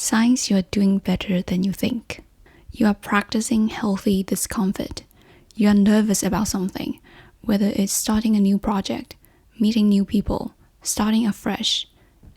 Signs you are doing better than you think. You are practicing healthy discomfort. You are nervous about something, whether it's starting a new project, meeting new people, starting afresh,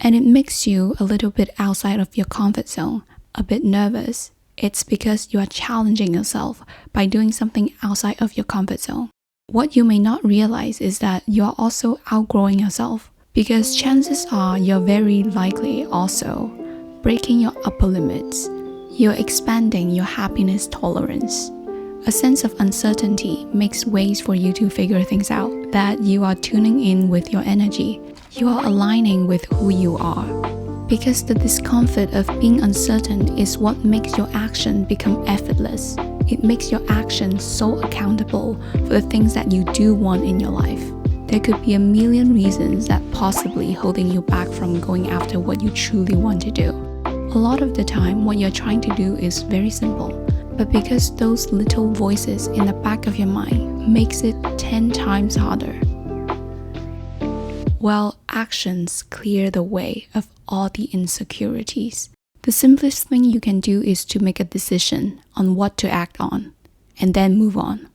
and it makes you a little bit outside of your comfort zone, a bit nervous. It's because you are challenging yourself by doing something outside of your comfort zone. What you may not realize is that you are also outgrowing yourself, because chances are you're very likely also breaking your upper limits. You're expanding your happiness tolerance. A sense of uncertainty makes ways for you to figure things out, that you are tuning in with your energy. You are aligning with who you are. Because the discomfort of being uncertain is what makes your action become effortless. It makes your action so accountable for the things that you do want in your life. There could be a million reasons that possibly holding you back from going after what you truly want to do. A lot of the time, what you're trying to do is very simple, but because those little voices in the back of your mind makes it 10 times harder. Well, actions clear the way of all the insecurities. The simplest thing you can do is to make a decision on what to act on, and then move on.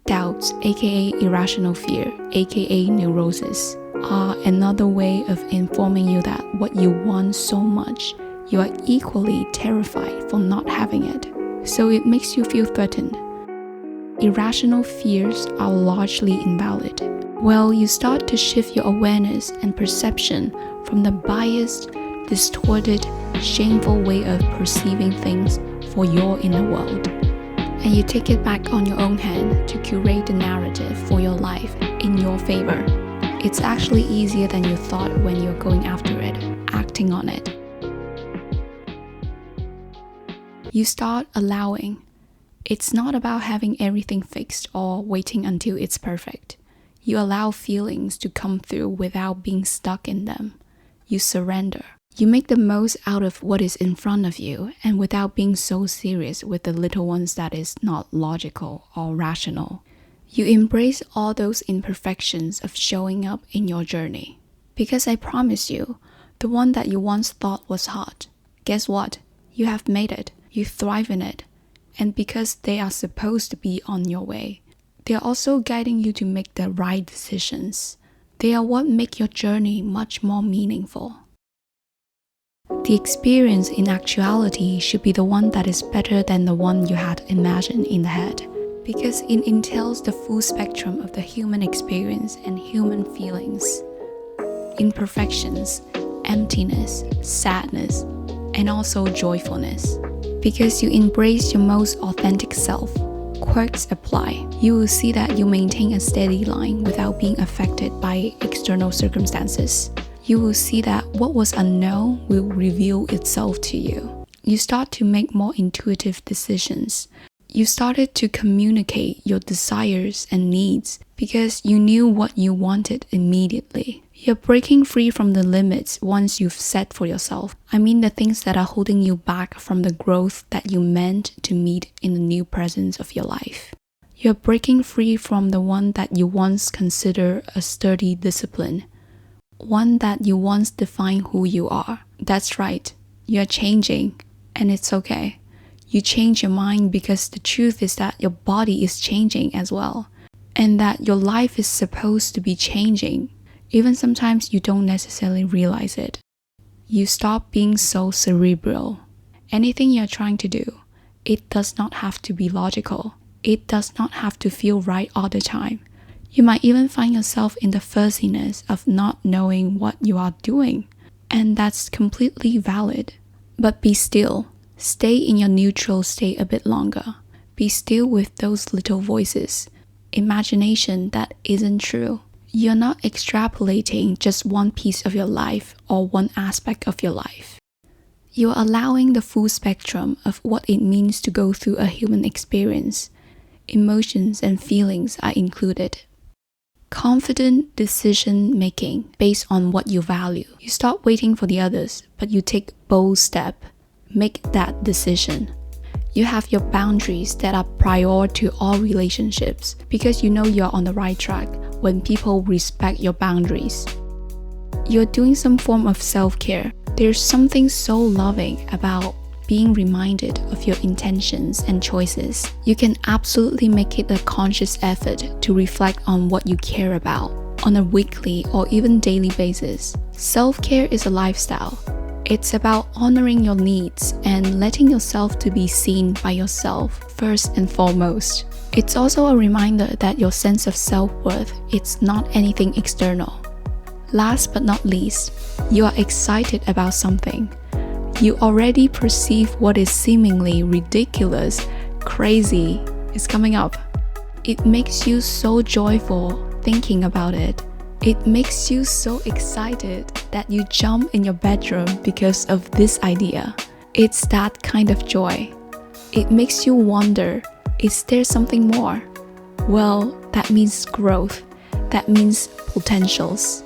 Doubts, aka irrational fear, aka neurosis, are another way of informing you that what you want so much, you are equally terrified for not having it, so it makes you feel threatened. Irrational fears are largely invalid. Well, you start to shift your awareness and perception from the biased, distorted, shameful way of perceiving things for your inner world. And you take it back on your own hand to curate the narrative for your life in your favor. It's actually easier than you thought when you're going after it, acting on it. You start allowing. It's not about having everything fixed or waiting until it's perfect. You allow feelings to come through without being stuck in them. You surrender. You make the most out of what is in front of you, and without being so serious with the little ones that is not logical or rational. You embrace all those imperfections of showing up in your journey. Because I promise you, the one that you once thought was hard, guess what? You have made it. You thrive in it. And because they are supposed to be on your way, they are also guiding you to make the right decisions. They are what make your journey much more meaningful. The experience in actuality should be the one that is better than the one you had imagined in the head, because it entails the full spectrum of the human experience and human feelings, imperfections, emptiness, sadness, and also joyfulness. Because you embrace your most authentic self, quirks apply. You will see that you maintain a steady line without being affected by external circumstances. You will see that what was unknown will reveal itself to you. You start to make more intuitive decisions. You started to communicate your desires and needs because you knew what you wanted immediately. You're breaking free from the limits once you've set for yourself. I mean the things that are holding you back from the growth that you meant to meet in the new presence of your life. You're breaking free from the one that you once considered a sturdy discipline. One that you once defined who you are. That's right, you're changing, and it's okay. You change your mind because the truth is that your body is changing as well, and that your life is supposed to be changing. Even sometimes you don't necessarily realize it. You stop being so cerebral. Anything you're trying to do, it does not have to be logical. It does not have to feel right all the time. You might even find yourself in the fuzziness of not knowing what you are doing, and that's completely valid. But be still. Stay in your neutral state a bit longer. Be still with those little voices. Imagination that isn't true. You're not extrapolating just one piece of your life or one aspect of your life. You're allowing the full spectrum of what it means to go through a human experience. Emotions and feelings are included. Confident decision making based on what you value. You stop waiting for the others, but you take bold step. Make that decision. You have your boundaries that are prior to all relationships because you know you're on the right track when people respect your boundaries. You're doing some form of self-care. There's something so loving about being reminded of your intentions and choices. You can absolutely make it a conscious effort to reflect on what you care about on a weekly or even daily basis. Self-care is a lifestyle. It's about honoring your needs and letting yourself to be seen by yourself first and foremost. It's also a reminder that your sense of self-worth is not anything external. Last but not least, you are excited about something. You already perceive what is seemingly ridiculous, crazy is coming up. It makes you so joyful thinking about it. It makes you so excited that you jump in your bedroom because of this idea. It's that kind of joy. It makes you wonder, is there something more? Well, that means growth. That means potentials.